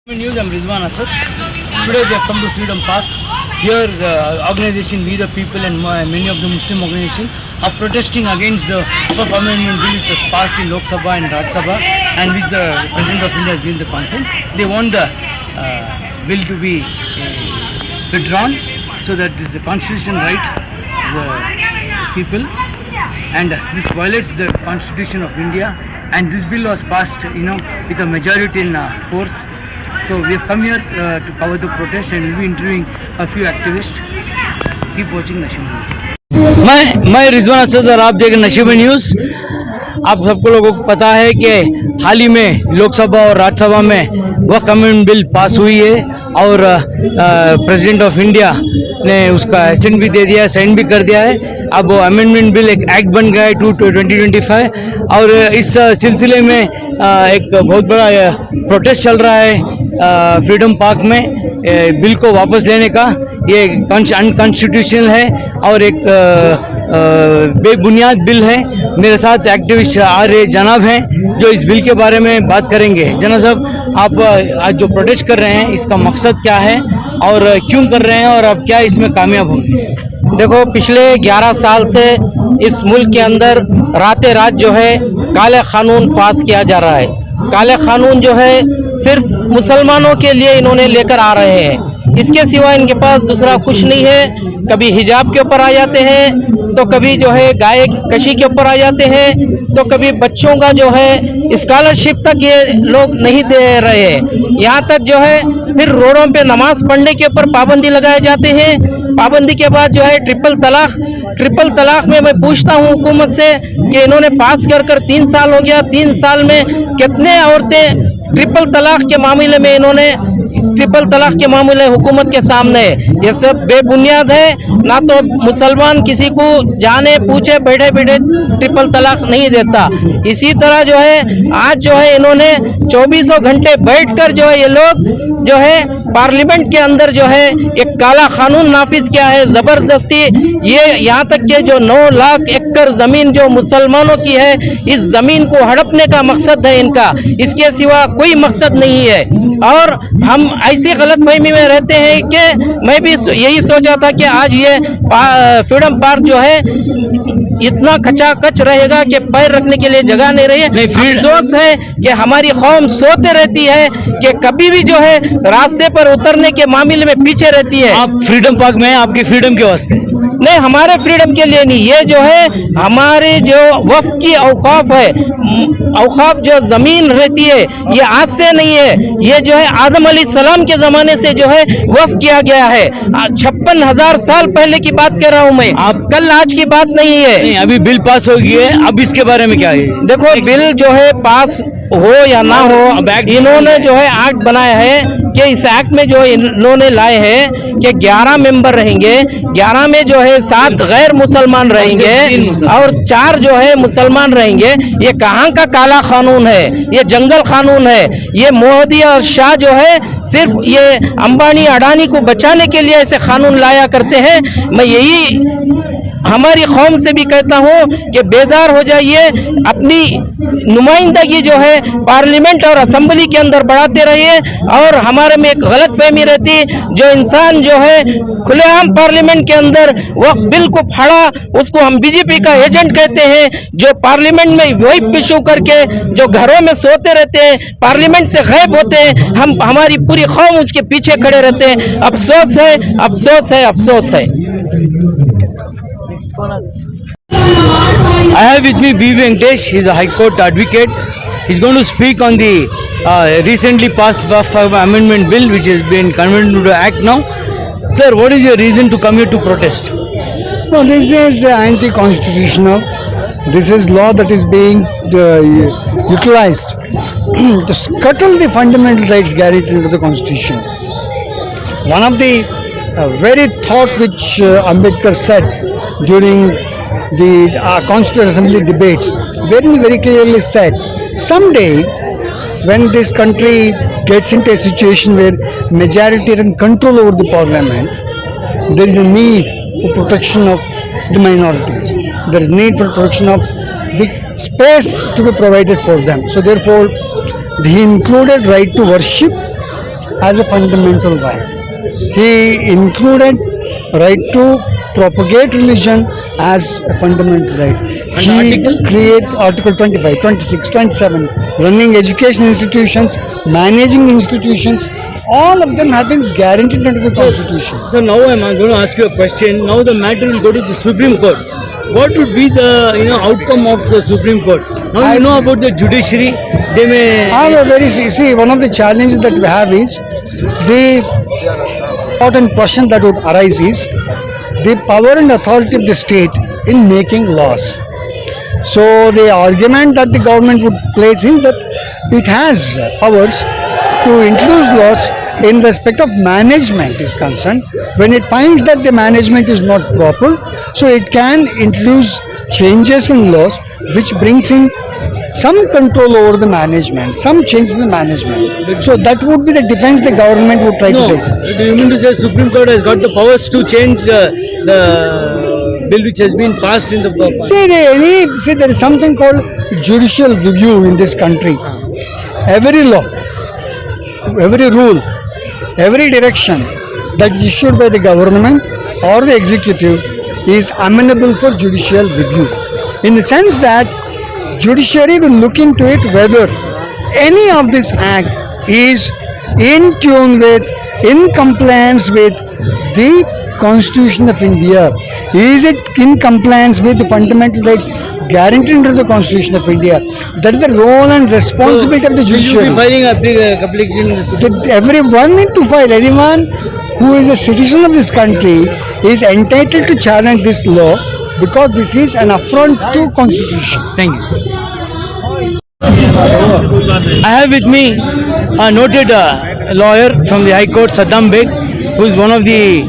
News, I'm Rizwan Asad. Today we have come to Freedom Park. Here the organization We the People and many of the Muslim organizations are protesting against the Fourth Amendment bill which was passed in Lok Sabha and Rajya Sabha and which the President of India has given the consent. They want the bill to be withdrawn so that this is a constitutional right of the people, and this violates the Constitution of India, and this bill was passed with a majority in force. So we have come here to cover the protest and we'll be interviewing a few activists. Keep watching Nasheed News. मैं रिजवान असद और आप देख नशीब news. आप सबको लोगों को पता है कि हाल ही में लोकसभा और राज्यसभा में वक्फ अमेंडमेंट बिल पास हुई है और प्रेसिडेंट ऑफ इंडिया ने उसका एसेंट भी दे दिया है, साइन भी कर दिया है। अब वो अमेंडमेंट बिल एक एक्ट बन गया है 2025 और इस सिलसिले में एक बहुत बड़ा प्रोटेस्ट चल रहा है फ्रीडम पार्क में बिल को वापस लेने का। ये अनकॉन्स्टिट्यूशनल है और एक बेबुनियाद बिल है। मेरे साथ एक्टिविस्ट आर्य जनाब हैं जो इस बिल के बारे में बात करेंगे। जनाब साहब, आप आज जो प्रोटेस्ट कर रहे हैं इसका मकसद क्या है और क्यों कर रहे हैं और आप क्या इसमें कामयाब होंगे? देखो, पिछले 11 साल से इस मुल्क के अंदर राते रात जो है काले कानून पास किया जा रहा है। काले कानून जो है सिर्फ मुसलमानों के लिए इन्होंने लेकर आ रहे हैं, इसके सिवा इनके पास दूसरा कुछ नहीं है। कभी हिजाब के ऊपर आ जाते हैं तो कभी जो है गाय कशी के ऊपर आ जाते हैं तो कभी बच्चों का जो है स्कॉलरशिप तक ये लोग नहीं दे रहे हैं। यहाँ तक जो है फिर रोडों पे नमाज पढ़ने के ऊपर पाबंदी लगाए जाते हैं। पाबंदी के बाद जो है ट्रिपल तलाक में मैं पूछता हूँ हुकूमत से कि इन्होंने पास कर 3 साल हो गया, 3 साल में कितने औरतें ट्रिपल तलाक के मामले में इन्होंने ट्रिपल तलाक के मामले हुकूमत के सामने है। ये सब बेबुनियाद है। ना तो मुसलमान किसी को जाने पूछे बैठे बैठे ट्रिपल तलाक नहीं देता। इसी तरह जो है आज जो है इन्होंने 24 घंटे बैठकर जो है ये लोग जो है पार्लियामेंट के अंदर जो है एक काला कानून नाफिज किया है ज़बरदस्ती। ये यहाँ तक के जो 9 लाख एकड़ ज़मीन जो मुसलमानों की है, इस ज़मीन को हड़पने का मकसद है इनका, इसके सिवा कोई मकसद नहीं है। और हम ऐसी गलतफहमी में रहते हैं कि मैं भी यही सोचा था कि आज ये फ्रीडम पार्क जो है इतना खचाखच रहेगा कि पैर रखने के लिए जगह नहीं रही है। अफसोस है कि हमारी कौम सोते रहती है कि कभी भी जो है रास्ते पर उतरने के मामले में पीछे रहती है। आप फ्रीडम पार्क में आपकी फ्रीडम के वास्ते? नहीं, हमारे फ्रीडम के लिए नहीं। ये जो है हमारे जो वक्फ की औकाफ है, औकाफ जो ज़मीन रहती है, ये आज से नहीं है। ये जो है आदम अलैहिस्सलाम के ज़माने से जो है वक्फ किया गया है। 56,000 साल पहले की बात कर रहा हूँ मैं, आप कल आज की बात नहीं है। नहीं, अभी बिल पास हो गई है, अब इसके बारे में क्या है? देखो, बिल जो है पास हो या ना हो, इन्होंने जो है एक्ट बनाया है कि इस एक्ट में जो इन्होंने लाए हैं कि 11 मेंबर रहेंगे, 11 में जो है 7 गैर मुसलमान रहेंगे और 4 जो है मुसलमान रहेंगे। ये कहाँ का काला कानून है? ये जंगल कानून है। ये मोदी और शाह जो है सिर्फ ये अंबानी अडानी को बचाने के लिए ऐसे कानून लाया करते हैं। मैं यही हमारी कौम से भी कहता हूँ कि बेदार हो जाइए, अपनी नुमाइंदगी जो है पार्लियामेंट और असेंबली के अंदर बढ़ाते रहिए। और हमारे में एक गलत फहमी रहती, जो इंसान जो है खुलेआम पार्लियामेंट के अंदर वक्फ बिल को फाड़ा, उसको हम बीजेपी का एजेंट कहते हैं। जो पार्लियामेंट में व्हिप इशू करके जो घरों में सोते रहते हैं, पार्लियामेंट से गायब होते हैं, हमारी पूरी कौम उसके पीछे खड़े रहते हैं। अफसोस है, अफसोस है, अफसोस है। I have with me B. Venkatesh. He is a High Court advocate. He is going to speak on the recently passed Waqf Amendment Bill, which has been converted into Act now. Sir, what is your reason to come here to protest? No, this is anti-constitutional. This is law that is being utilized to scuttle the fundamental rights guaranteed under the Constitution. One of the very thought which Ambedkar said during the Constituent Assembly debates, very clearly said, someday when this country gets into a situation where majoritarian control over the parliament, there is a need for protection of the minorities. There is need for protection of the space to be provided for them. So therefore, he included right to worship as a fundamental right. He included right to propagate religion as a fundamental right. He create Article 25, 26, 27, running education institutions, managing institutions, all of them have been guaranteed under the Constitution. So now I'm going to ask you a question. Now the matter will go to the Supreme Court. What would be the outcome of the Supreme Court? Now you know about the judiciary. They may. I have a very see one of the challenges that we have is the important question that would arise is the power and authority of the state in making laws. So the argument that the government would place is that it has powers to introduce laws in respect of management is concerned. When it finds that the management is not proper, so it can introduce changes in laws which brings in some control over the management, some change in the management. So that would be the defense the government would try No, to take. do you mean to say Supreme Court has got the powers to change the bill which has been passed in the See, there is something called judicial review in this country. Every law, every rule, every direction that is issued by the government or the executive is amenable for judicial review. In the sense that judiciary will look into it whether any of this act is in tune with, in compliance with the Constitution of India. Is it in compliance with the fundamental rights guaranteed under the Constitution of India? That is the role and responsibility of the judiciary. Will you be filing application in the Supreme Court? Everyone need to file. Anyone who is a citizen of this country is entitled to challenge this law because this is an affront to Constitution. Thank you. I have with me a noted lawyer from the High Court, Saddam Beg, who is one of the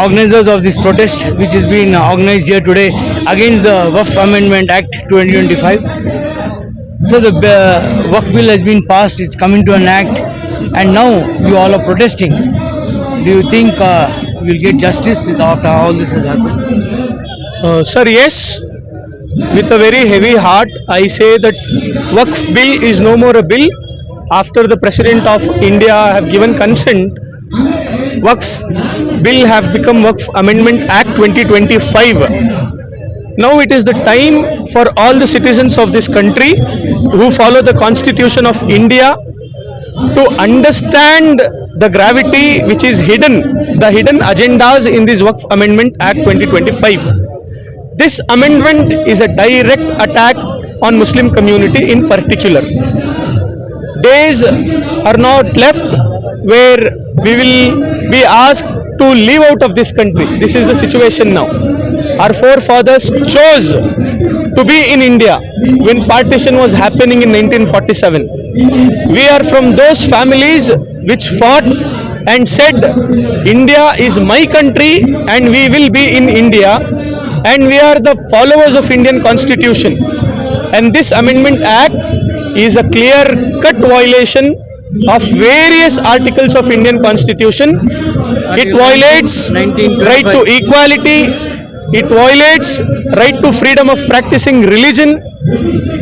organizers of this protest which has been organized here today against the Waqf Amendment Act 2025. So the Waqf bill has been passed, it's come into an act, and now you all are protesting. Do you think you will get justice after all this has happened? Sir, yes. With a very heavy heart, I say that Waqf bill is no more a bill. After the President of India have given consent, Waqf bill have become Waqf Amendment Act 2025. Now it is the time for all the citizens of this country who follow the Constitution of India to understand the gravity which is hidden, the hidden agendas in this Waqf Amendment Act 2025. This amendment is a direct attack on Muslim community in particular. Days are not left where we will be asked to leave out of this country. This is the situation now. Our forefathers chose to be in India when partition was happening in 1947. We are from those families which fought and said, India is my country and we will be in India, and we are the followers of Indian Constitution. And this Amendment Act is a clear-cut violation of various articles of Indian Constitution. It violates right to equality, it violates right to freedom of practicing religion,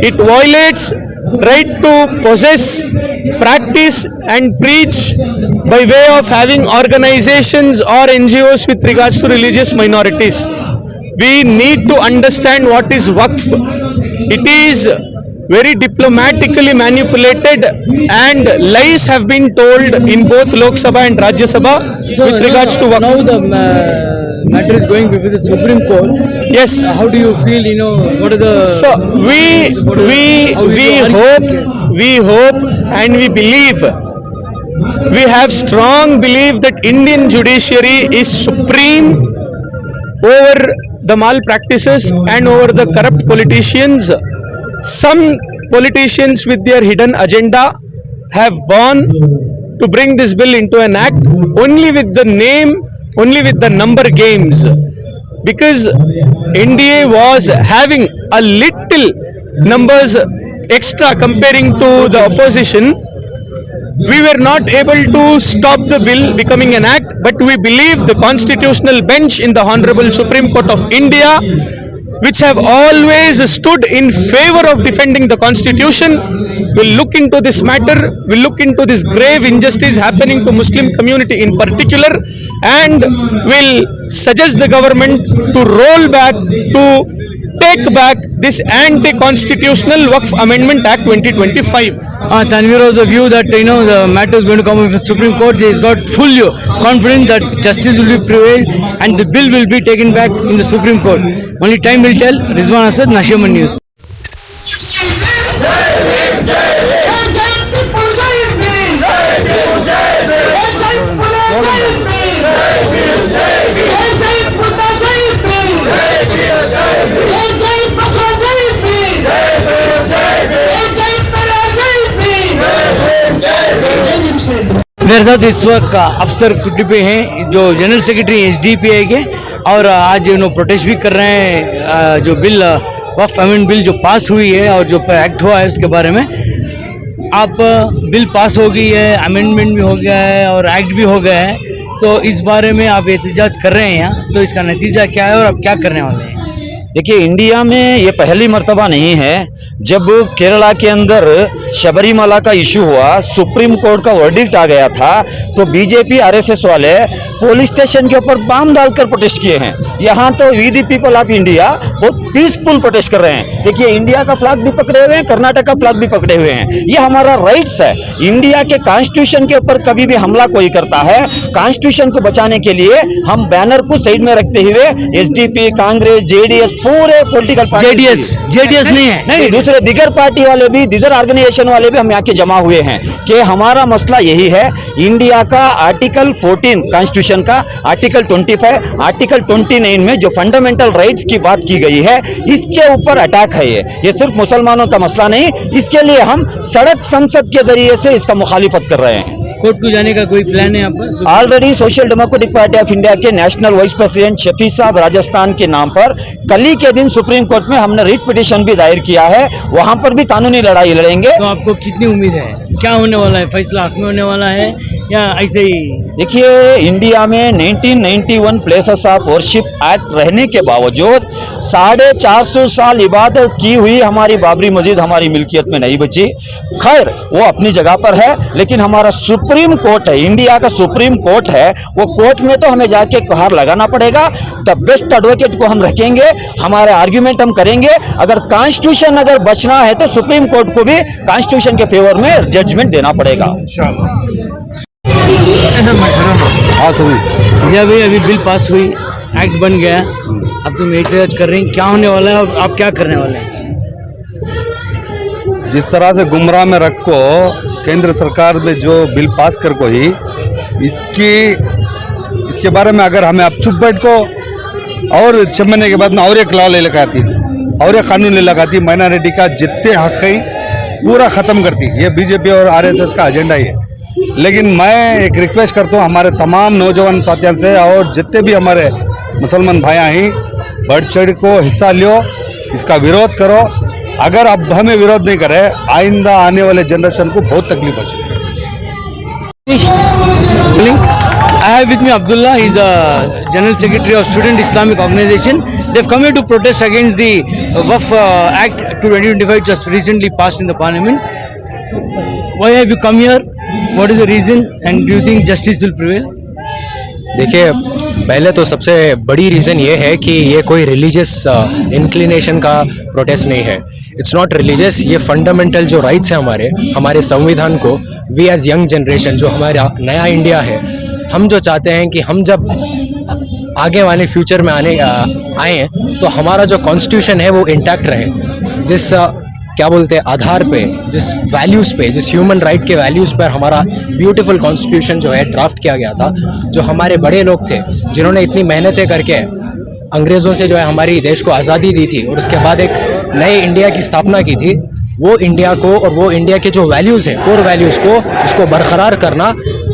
it violates right to possess, practice and preach by way of having organizations or NGOs with regards to religious minorities. We need to understand what is Waqf. It is very diplomatically manipulated and lies have been told in both Lok Sabha and Rajya Sabha with regards to Waqf. Now the matter is going before the Supreme Court. Yes. How do you feel, what are the... So we hope and we believe, we have strong belief that Indian judiciary is supreme over the malpractices and over the corrupt politicians. Some politicians with their hidden agenda have won to bring this bill into an act only with the name, only with the number games. Because NDA was having a little numbers extra comparing to the opposition, we were not able to stop the bill becoming an act, but we believe the constitutional bench in the Honorable Supreme Court of India which have always stood in favor of defending the constitution, will look into this matter, will look into this grave injustice happening to Muslim community in particular, and will suggest the government to roll back, to take back this anti-constitutional Waqf Amendment Act 2025. Tanvir was a view that the matter is going to come up with Supreme Court. He has got full confidence that justice will be prevailed and the bill will be taken back in the Supreme Court. Only time will tell. Rizwan Asad, Nashiman News. मेरे साथ इस वक्त अफसर कुटुबी हैं जो general secretary SDPI के, और आज प्रोटेस्ट भी कर रहे हैं जो बिल वक्फ अमेंडमेंट बिल जो पास हुई है और जो एक्ट हुआ है उसके बारे में। आप बिल पास हो गई है, अमेंडमेंट भी हो गया है और एक्ट भी हो गया है, तो इस बारे में आप एहतजाज कर रहे हैं यहाँ, तो इसका नतीजा क्या है और आप क्या करने वाले हैं? देखिए, इंडिया में ये पहली मर्तबा नहीं है जब केरला के अंदर शबरीमला का इशू हुआ, सुप्रीम कोर्ट का वर्डिक्ट आ गया था, तो बीजेपी आरएसएस वाले पुलिस स्टेशन के ऊपर बम डालकर प्रोटेस्ट किए हैं। यहाँ तो we the people of India बहुत पीसफुल प्रोटेस्ट कर रहे हैं। देखिए, इंडिया का फ्लैग भी पकड़े हुए हैं, कर्नाटक का फ्लैग भी पकड़े हुए हैं। ये हमारा राइट्स है। इंडिया के कॉन्स्टिट्यूशन के ऊपर कभी भी हमला कोई करता है, कॉन्स्टिट्यूशन को बचाने के लिए हम बैनर को साइड में रखते हुए एसडीपी, कांग्रेस, जेडीएस, पूरे पॉलिटिकल पार्टी, जेडीएस नहीं है, नहीं, दूसरे दिगर पार्टी वाले भी, दिगर ऑर्गेनाइजेशन वाले भी हम यहाँ के जमा हुए हैं कि हमारा मसला यही है। इंडिया का आर्टिकल 14 कॉन्स्टिट्यूशन का आर्टिकल 25, आर्टिकल 29 में जो फंडामेंटल राइट्स की बात की गई है, इसके ऊपर अटैक है। ये सिर्फ मुसलमानों का मसला नहीं, इसके लिए हम सड़क संसद के जरिए से इसका मुखालिफत कर रहे हैं। कोर्ट को जाने का कोई प्लान है आपका? Already social democratic party of India के नेशनल वाइस प्रेसिडेंट शफी साहब राजस्थान के नाम पर कल ही के दिन सुप्रीम कोर्ट में हमने रिट पिटीशन भी दायर किया है, वहां पर भी कानूनी लड़ाई लड़ेंगे। तो आपको कितनी उम्मीद है, क्या होने वाला है? फैसला हक में होने वाला है या ऐसे ही? देखिए, इंडिया में 1991 प्लेसेस ऑफ वर्शिप एक्ट रहने के बावजूद 450 साल इबादत की हुई हमारी बाबरी मस्जिद हमारी मिल्कियत में नहीं बची। खैर, वो अपनी जगह पर है, लेकिन हमारा सुप्रीम कोर्ट है, इंडिया का सुप्रीम कोर्ट है, वो कोर्ट में तो हमें जाके गुहार लगाना पड़ेगा। द बेस्ट एडवोकेट को हम रखेंगे, हमारे आर्ग्यूमेंट हम करेंगे। अगर कॉन्स्टिट्यूशन अगर बचना है तो सुप्रीम कोर्ट को भी कॉन्स्टिट्यूशन के फेवर में जजमेंट देना पड़ेगा। हाँ सभी जी, अभी बिल पास हुई, एक्ट बन गया, अब तुम एहतजाज कर रहे हैं, क्या होने वाला है और आप क्या करने वाले हैं? जिस तरह से गुमराह में रख को केंद्र सरकार में जो बिल पास कर को ही इसके बारे में अगर हमें अब चुप बैठ को और 6 महीने के बाद में और एक लॉ ले लगाती और एक कानून ले लगाती, माइनॉरिटी का जितने हक है पूरा ख़त्म करती। ये बीजेपी और आरएसएस का एजेंडा ही है। लेकिन मैं एक रिक्वेस्ट करता हूँ हमारे तमाम नौजवान साथियों से और जितने भी हमारे मुसलमान भाइयाँ हैं, बढ़ चढ़ को हिस्सा लियो, इसका विरोध करो। अगर अब हमें विरोध नहीं करे, आइंदा आने वाले जनरेशन को बहुत तकलीफ हो चुकी है। I have with me Abdullah. He is a General Secretary of Student Islamic Organization. They have come here to protest against the Waqf Act 2025 just recently passed in the Parliament. Why have you come here? What is the reason? And do you think justice will prevail? देखिए, पहले तो सबसे बड़ी reason ये है कि ये कोई रिलीजियस इंक्लिनेशन का प्रोटेस्ट नहीं है। It's not religious. ये फंडामेंटल जो राइट्स हैं हमारे संविधान को, वी एज यंग जनरेशन, जो हमारा नया इंडिया है, हम जो चाहते हैं कि हम जब आगे वाले फ्यूचर में आए तो हमारा जो कॉन्स्टिट्यूशन है वो इंटैक्ट रहे। जिस क्या बोलते हैं आधार पे, जिस वैल्यूज़ पे, जिस ह्यूमन राइट के वैल्यूज़ पर हमारा ब्यूटीफुल कॉन्स्टिट्यूशन जो है ड्राफ्ट किया गया था, जो हमारे बड़े लोग थे जिन्होंने इतनी मेहनतें करके अंग्रेज़ों से जो है हमारी देश को आज़ादी दी थी और उसके बाद एक नए इंडिया की स्थापना की थी, वो इंडिया को और वो इंडिया के जो वैल्यूज़ हैं, कोर वैल्यूज़ को, उसको बरकरार करना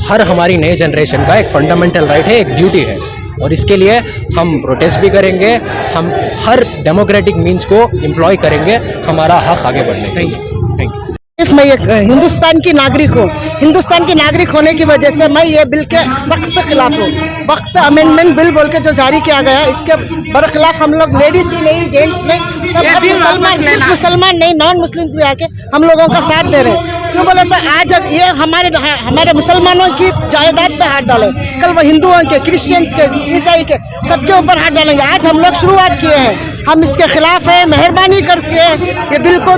हर हमारी नए जनरेशन का एक फंडामेंटल राइट है, एक ड्यूटी है। और इसके लिए हम प्रोटेस्ट भी करेंगे, हम हर डेमोक्रेटिक मीन्स को एम्प्लॉय करेंगे हमारा हक आगे बढ़ने। Thank you. सिर्फ मैं एक हिंदुस्तान की नागरिक हूँ। हिंदुस्तान की नागरिक होने की वजह से मैं ये बिल के सख्त खिलाफ हूँ। वक्त अमेंडमेंट बिल बोल के जो जारी किया गया है, इसके बरखिलाफ हम लोग लेडीज ही नहीं, जेंट्स नहीं, सब मुसलमान, सिर्फ मुसलमान नहीं, नॉन मुस्लिम्स भी आके हम लोगों का साथ दे रहे हैं। क्यों बोले तो आज ये हमारे मुसलमानों की जायदाद पे हाथ डाले, कल वो हिंदुओं के, क्रिश्चियंस के, ईसाई के, सबके ऊपर हाथ डालेंगे। आज हम लोग शुरुआत किए हैं, हम इसके खिलाफ है। मेहरबानी करके ये बिल को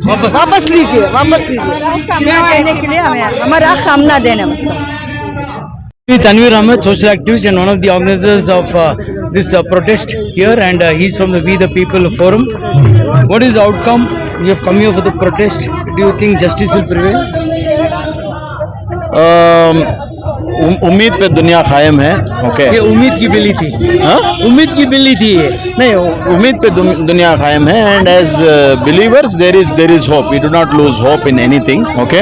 वापस लीजिए, वापस लीजिए। देने के लिए हमें हमारा सामना देने Tanvir Ahmed, social activist and one of the organizers of this protest here, and he's from the We the People Forum. What is the outcome? You have come here for the protest. Do you think justice will prevail? उम्मीद पे दुनिया कायम है। Okay, ये उम्मीद की बिल्ली थी। हाँ, उम्मीद की बिल्ली थी ये। नहीं, उम्मीद पे दुनिया कायम है। And as believers there is hope, we do not lose hope in anything. Okay,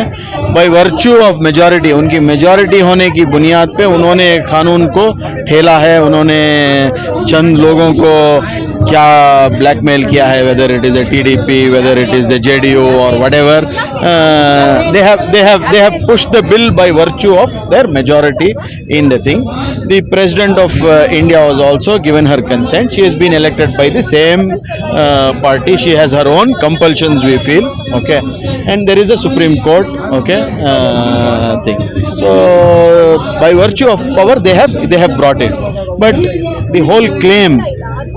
by virtue of majority, उनकी मेजॉरिटी होने की बुनियाद पे उन्होंने कानून को ठेला है। उन्होंने चंद लोगों को क्या ब्लैकमेल किया है, whether it is a TDP, whether it is the JDU or whatever, they have pushed the bill by virtue of their majority in the thing. The President of India was also given her consent. She has been elected by the same party. She has her own compulsions, we feel. Okay, and there is a Supreme Court. Okay, thing. So by virtue of power, they have brought it. But the whole claim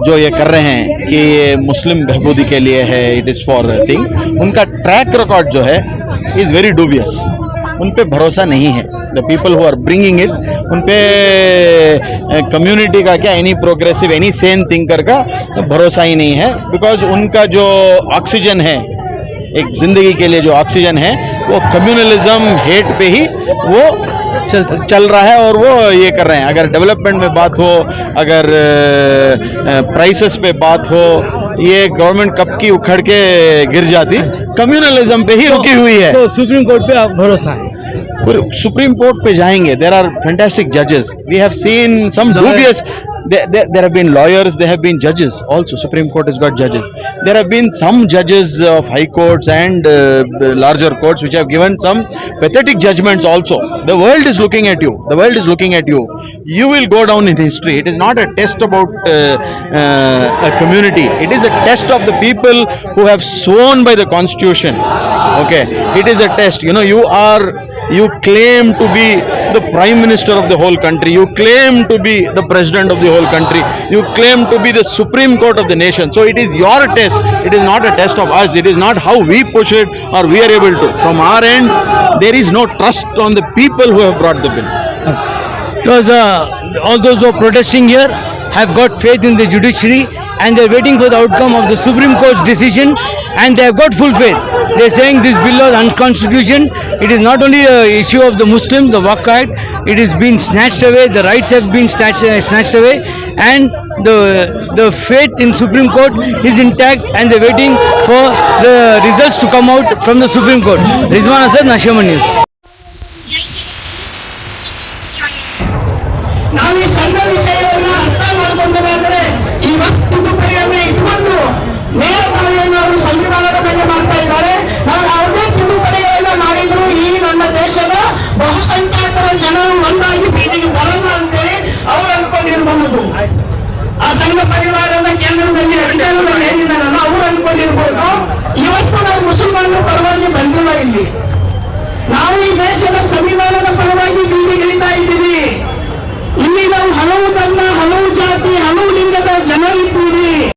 जो ये कर रहे हैं कि ये मुस्लिम बहबूदी के लिए है, इट इज़ फॉर थिंग, उनका ट्रैक रिकॉर्ड जो है इज़ वेरी डूबियस। उन पे भरोसा नहीं है। The people who are bringing it, उन पे कम्युनिटी का क्या, any progressive, any sane thinker का भरोसा ही नहीं है। बिकॉज उनका जो ऑक्सीजन है, एक जिंदगी के लिए जो ऑक्सीजन है, वो कम्युनलिज्म, हेट पे ही वो चल रहा है। और वो ये कर रहे हैं। अगर डेवलपमेंट में बात हो, अगर प्राइसेस पे बात हो, ये गवर्नमेंट कब की उखड़ के गिर जाती, कम्युनलिज्म पे ही रुकी हुई है। तो सुप्रीम कोर्ट पे आप भरोसा है? सुप्रीम कोर्ट पे जाएंगे। देर आर फैंटास्टिक जजेस, we have seen some dubious, there have been lawyers, there have been judges also. Supreme Court has got judges. There have been some judges of high courts and larger courts which have given some pathetic judgments also. The world is looking at you. The world is looking at you. You will go down in history. It is not a test about a community. It is a test of the people who have sworn by the Constitution. Okay, it is a test. You know, you claim to be the Prime Minister of the whole country. You claim to be the President of the whole country. You claim to be the Supreme Court of the nation. So it is your test. It is not a test of us. It is not how we push it or we are able to. From our end, there is no trust on the people who have brought the bill. Because all those who are protesting here have got faith in the judiciary and they are waiting for the outcome of the Supreme Court's decision, and they have got full faith. They are saying this bill is unconstitutional. It is not only an issue of the Muslims, the Waqf Act, it is been snatched away, the rights have been snatched away, and the faith in Supreme Court is intact, and they are waiting for the results to come out from the Supreme Court. Rizwan Asad, Nashaman News. ನಾವು ಈ ಸಣ್ಣ ವಿಷಯವನ್ನ ಅರ್ಥ ಮಾಡಿಕೊಂಡಾದ್ರೆ ಈ ವಕ್ಫ್ ತಿದ್ದುಪಡಿಯನ್ನು ಇಟ್ಕೊಂಡು ನೇರ ಕಾರ್ಯವನ್ನು ಅವರು ಸಂವಿಧಾನದ ಮೇಲೆ ಮಾಡ್ತಾ ಇದ್ದಾರೆ.